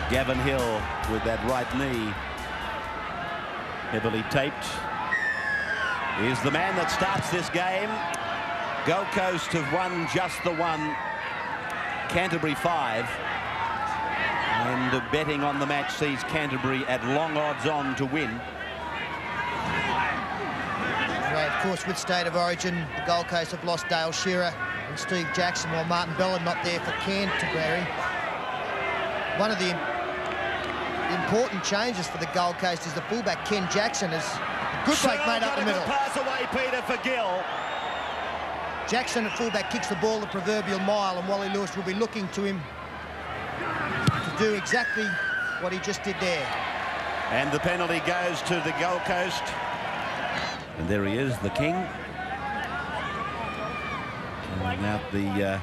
Gavin Hill with that right knee heavily taped is the man that starts this game. Gold Coast have won just the one, Canterbury 5, and betting on the match sees Canterbury at long odds on to win. Right, of course, with State of Origin, the Gold Coast have lost Dale Shearer and Steve Jackson, while Martin Bella not there for Canterbury. One of the important changes for the Gold Coast is the fullback Ken Jackson is a good break made up the middle. Pass away, Peter, for Gill. Jackson at fullback kicks the ball the proverbial mile, and Wally Lewis will be looking to him to do exactly what he just did there. And the penalty goes to the Gold Coast. And there he is, the king. Carrying out the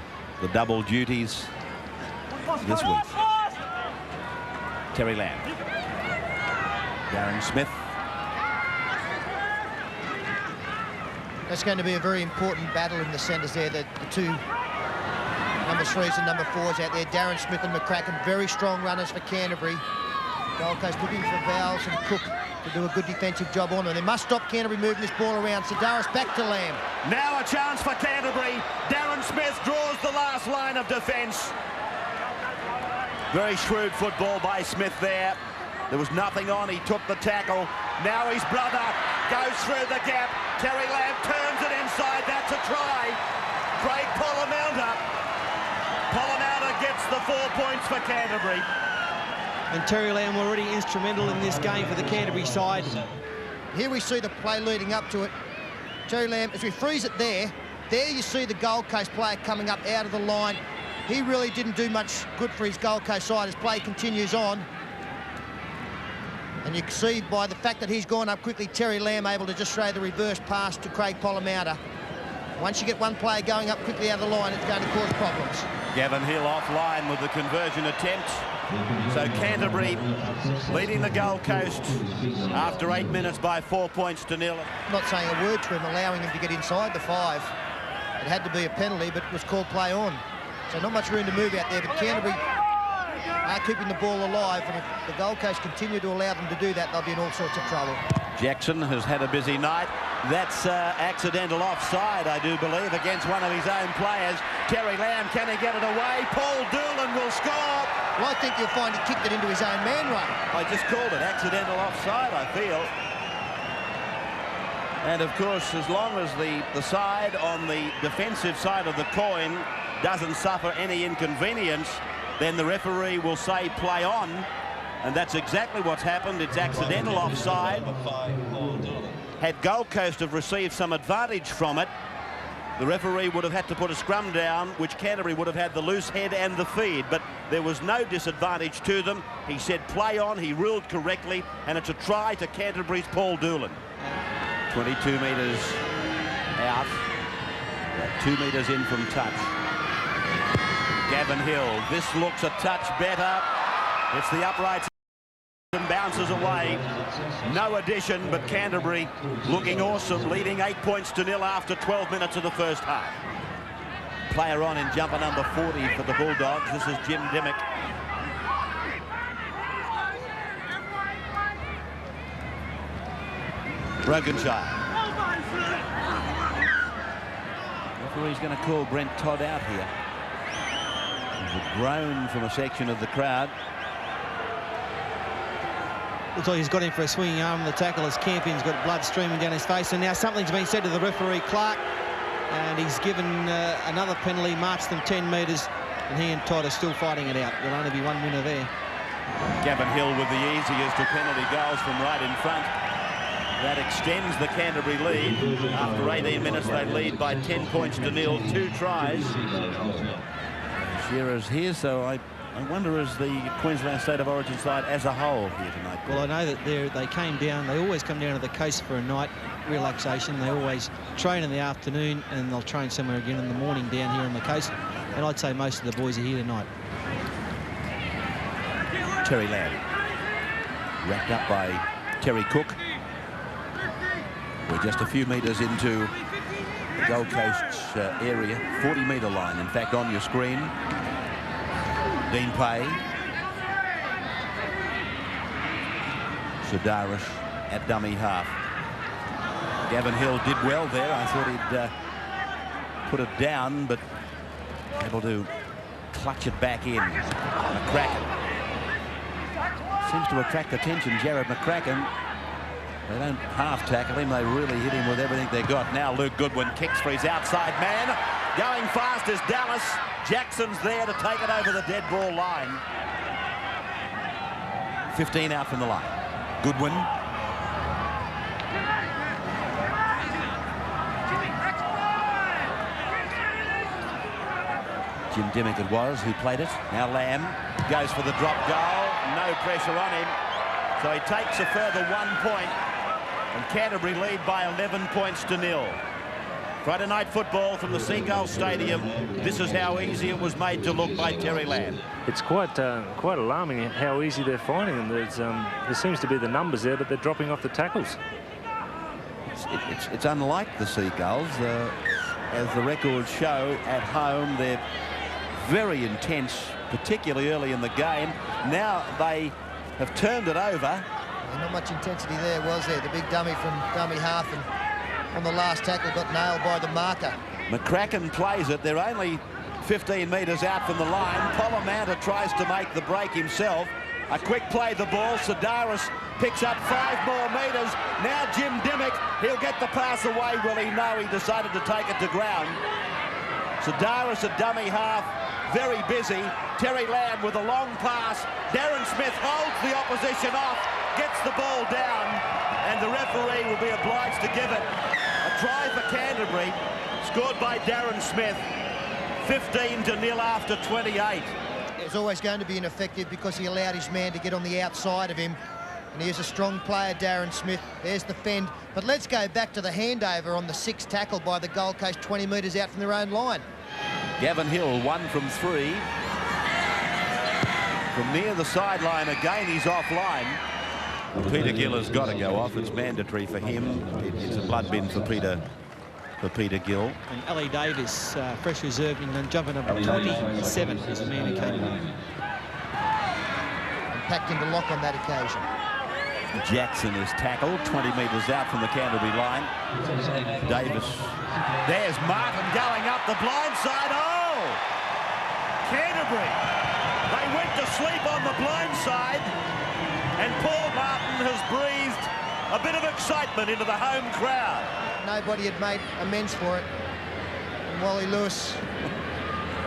double duties this week. Terry Lamb. Darren Smith. That's going to be a very important battle in the centres there. The two number 3s and number 4s out there. Darren Smith and McCracken, very strong runners for Canterbury. Gold Coast looking for Vowles and Cook to do a good defensive job on them. They must stop Canterbury moving this ball around. Sedaris back to Lamb. Now a chance for Canterbury. Darren Smith draws the last line of defence. Very shrewd football by Smith there. There was nothing on. He took the tackle. Now his brother goes through the gap. Terry Lamb turns it inside. That's a try. Craig Pollamouta. Pollamouta gets the 4 points for Canterbury. And Terry Lamb already instrumental in this game for the Canterbury side. Here we see the play leading up to it. Terry Lamb, if we freeze it there you see the Gold Coast player coming up out of the line. He really didn't do much good for his Gold Coast side as play continues on. And you can see by the fact that he's gone up quickly, Terry Lamb able to just throw the reverse pass to Craig Pollamouta. Once you get one player going up quickly out of the line, it's going to cause problems. Gavin Hill offline with the conversion attempt. So Canterbury leading the Gold Coast after 8 minutes by 4 points to 0. Not saying a word to him, allowing him to get inside the 5. It had to be a penalty, but it was called play on. So not much room to move out there, but Canterbury are keeping the ball alive, and if the Gold Coast continue to allow them to do that, they'll be in all sorts of trouble. Jackson has had a busy night. That's accidental offside, I do believe, against one of his own players. Terry Lamb, can he get it away? Paul Doolan will score. Well, I think you'll find he kicked it into his own man run. I just called it accidental offside, I feel. And of course, as long as the side on the defensive side of the coin doesn't suffer any inconvenience, then the referee will say play on, and that's exactly what's happened. It's accidental offside. Had Gold Coast have received some advantage from it, the referee would have had to put a scrum down, which Canterbury would have had the loose head and the feed, but there was no disadvantage to them. He said play on, he ruled correctly, and it's a try to Canterbury's Paul Doolan. 22 metres out, 2 metres in from touch. Gavin Hill, this looks a touch better. It's the uprights and bounces away. No addition, but Canterbury looking awesome, leading 8 points to 0 after 12 minutes of the first half. Player on in jumper number 40 for the Bulldogs. This is Jim Dimmick. Brokenshire. Referee's going to call Brent Todd out here. There's a groan from a section of the crowd. Looks like he's got him for a swinging arm on the tackle as Campion's got blood streaming down his face. And now something's been said to the referee, Clark, and he's given another penalty, marched them 10 metres, and he and Todd are still fighting it out. There'll only be one winner there. Gavin Hill with the easiest of penalty goals from right in front. That extends the Canterbury lead. After 18 minutes, they lead by 10 points to 0, 2 tries. Shearer's here, so I wonder is the Queensland State of Origin side as a whole here tonight. Well, I know that they came down. They always come down to the coast for a night relaxation. They always train in the afternoon, and they'll train somewhere again in the morning down here on the coast. And I'd say most of the boys are here tonight. Terry Lamb, wrapped up by Terry Cook. We're just a few metres into the Gold Coast's area, 40-metre line, in fact, on your screen. Dean Pay. Sedaris at dummy half. Gavin Hill did well there. I thought he'd put it down, but able to clutch it back in. McCracken seems to attract attention. Jared McCracken. They don't half tackle him. They really hit him with everything they got. Now Luke Goodwin kicks for his outside man. Going fast is Dallas. Jackson's there to take it over the dead ball line. 15 out from the line. Goodwin. Jim Dimmick it was who played it. Now Lamb goes for the drop goal. No pressure on him. So he takes a further 1 point. And Canterbury lead by 11 points to 0. Friday night football from the Seagulls Stadium. This is how easy it was made to look by Terry Lamb. It's quite alarming how easy they're finding them. There seems to be the numbers there, but they're dropping off the tackles. It's unlike the Seagulls. As the records show, at home they're very intense, particularly early in the game. Now they have turned it over. Not much intensity there, was there? The big dummy from dummy half, and on the last tackle got nailed by the marker. McCracken plays it. They're only 15 metres out from the line. Polomanta tries to make the break himself. A quick play the ball. Sedaris picks up 5 more metres. Now Jim Dimmick, he'll get the pass away. Will he? No, he decided to take it to ground. Sedaris at dummy half, very busy. Terry Lamb with a long pass. Darren Smith holds the opposition off, gets the ball down, and the referee will be obliged to give it. A try for Canterbury, scored by Darren Smith. 15-0 after 28. It was always going to be ineffective because he allowed his man to get on the outside of him. And here's a strong player, Darren Smith. There's the fend. But let's go back to the handover on the 6th tackle by the Gold Coast, 20 metres out from their own line. Gavin Hill, 1 from 3. From near the sideline again, he's offline. Peter Gill has got to go off. It's mandatory for him. It's a blood bin for Peter Gill. And Ali Davis, fresh reserve, and jumping number 27 is the man who came in. And packed into lock on that occasion. Jackson is tackled 20 metres out from the Canterbury line. Davis. There's Martin going up the blind side. Oh! Canterbury. They went to sleep on the blind side, and Paul Martin has breathed a bit of excitement into the home crowd. Nobody had made amends for it. And Wally Lewis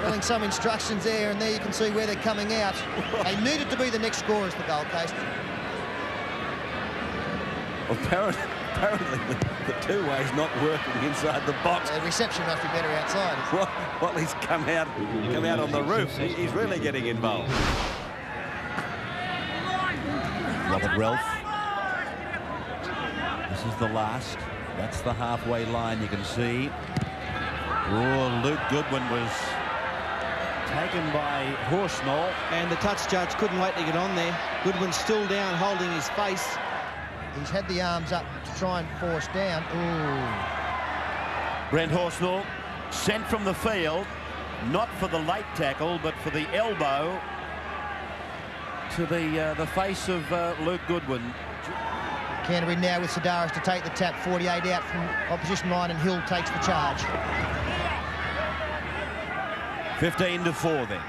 telling some instructions there, and there you can see where they're coming out. They needed to be the next scorers, the Gold Coast. Apparently the two-way's not working inside the box. The reception must be better outside. Wally's come out on the roof. He's really getting involved. Robert Ralph. This is the last. That's the halfway line, you can see. Oh, Luke Goodwin was taken by Horsnall. And the touch judge couldn't wait to get on there. Goodwin's still down, holding his face. He's had the arms up to try and force down. Ooh. Brent Horsnall sent from the field, not for the late tackle, but for the elbow to the face of Luke Goodwin. Canterbury now with Sedaris to take the tap, 48 out from opposition line, and Hill takes the charge. 15-4 then.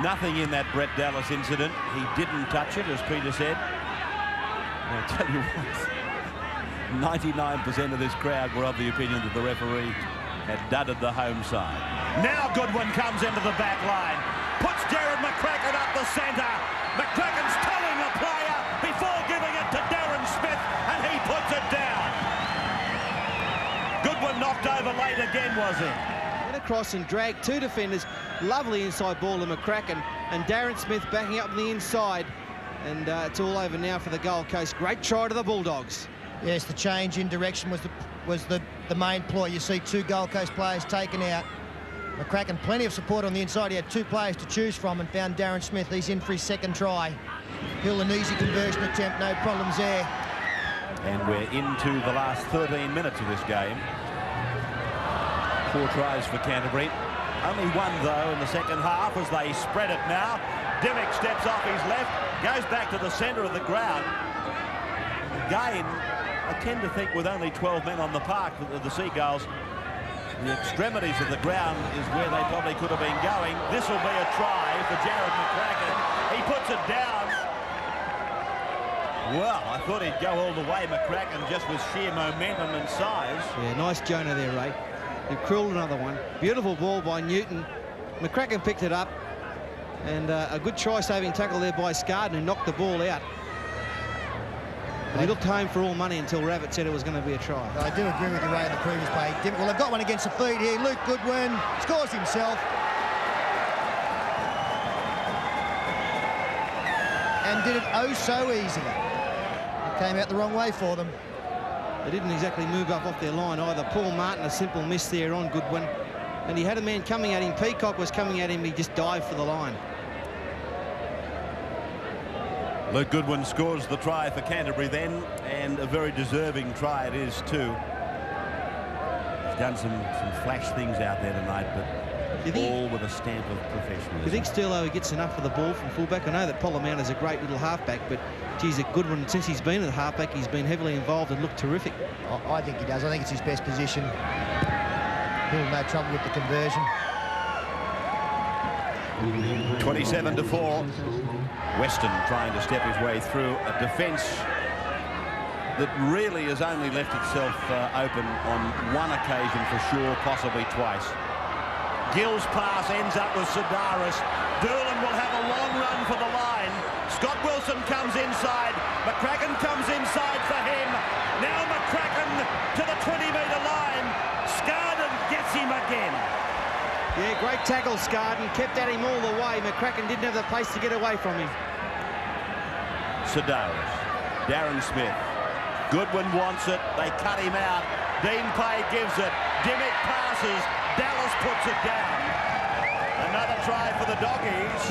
Nothing in that Brett Dallas incident. He didn't touch it, as Peter said. I'll tell you what, 99% of this crowd were of the opinion that the referee had dudded the home side. Now Goodwin comes into the back line, puts Jared McCracken up the centre. McCracken's telling the player before giving it to Darren Smith, and he puts it down. Goodwin knocked over late again, was he? Went across and dragged 2 defenders. Lovely inside ball to McCracken, and Darren Smith backing up on the inside. And it's all over now for the Gold Coast. Great try to the Bulldogs. Yes, the change in direction was the main ploy. You see 2 Gold Coast players taken out. McCracken, plenty of support on the inside. He had 2 players to choose from and found Darren Smith. He's in for his 2nd try. Hill, an easy conversion attempt, no problems there. And we're into the last 13 minutes of this game. 4 tries for Canterbury. Only one, though, in the second half as they spread it now. Dimmick steps off his left, goes back to the centre of the ground. Again, I tend to think with only 12 men on the park, the Seagulls, the extremities of the ground is where they probably could have been going. This will be a try for Jared McCracken. He puts it down. Well, I thought he'd go all the way, McCracken, just with sheer momentum and size. Yeah, nice Jonah there, Ray. He crilled another one. Beautiful ball by Newton. McCracken picked it up. And a good try-saving tackle there by Scarden, who knocked the ball out. But he looked home for all money until Rabbit said it was going to be a try. I do agree with you, Ray, in the previous play. Well, they've got one against the feet here. Luke Goodwin scores himself. And did it oh so easily. It came out the wrong way for them. They didn't exactly move up off their line either. Paul Martin, a simple miss there on Goodwin. And he had a man coming at him. Peacock was coming at him. He just dived for the line. Luke Goodwin scores the try for Canterbury then, and a very deserving try it is too. He's done some flash things out there tonight, but all with a stamp of professionalism. Do you think Sturlo gets enough of the ball from fullback? I know that Polamauta's a great little halfback, but geez, a Goodwin, since he's been at halfback, he's been heavily involved and looked terrific. I think he does. I think it's his best position. He'll have no trouble with the conversion. 27-4. Weston trying to step his way through a defence that really has only left itself open on one occasion for sure, possibly twice. Gill's pass ends up with Sedaris. Doolan will have a long run for the line. Scott Wilson comes inside. McCracken comes inside for him. Now McCracken to the 20-metre line. Scarden gets him again. Yeah, great tackle, Scarden. Kept at him all the way. McCracken didn't have the pace to get away from him. Sedaris. Darren Smith. Goodwin wants it. They cut him out. Dean Pay gives it. Dimmick passes. Dallas puts it down. Another try for the Doggies.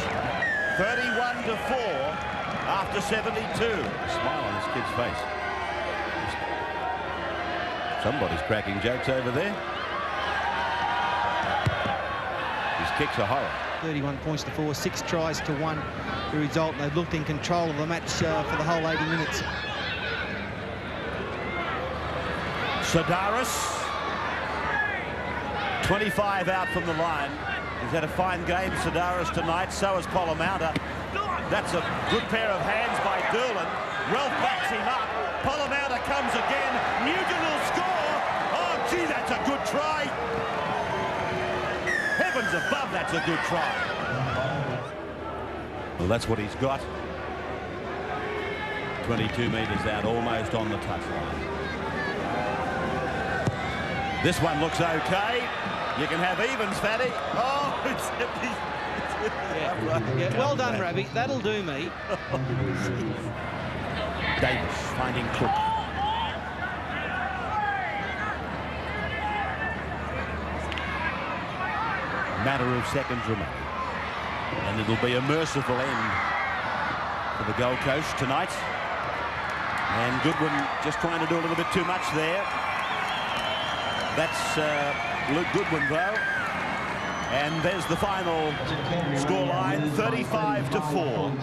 31-4 after 72. A smile on this kid's face. Somebody's cracking jokes over there. His kicks are horrible. 31 points to 4, 6 tries to 1. The result, and they've looked in control of the match for the whole 80 minutes. Sedaris. 25 out from the line. He's had a fine game, Sedaris, tonight. So has Polamautta. That's a good pair of hands by Doolan. Ralph backs him up. Polamautta comes again. Nugent will score. Oh, gee, that's a good try. Heavens above, that's a good try. Well, that's what he's got. 22 metres out, almost on the touchline. This one looks okay. You can have evens, Fatty. Oh, yeah, well done, Ravi. That'll do me. Davis finding Cook. Matter of seconds remaining. And it'll be a merciful end for the Gold Coast tonight. And Goodwin just trying to do a little bit too much there. That's Luke Goodwin, though. And there's the final scoreline, 35-4.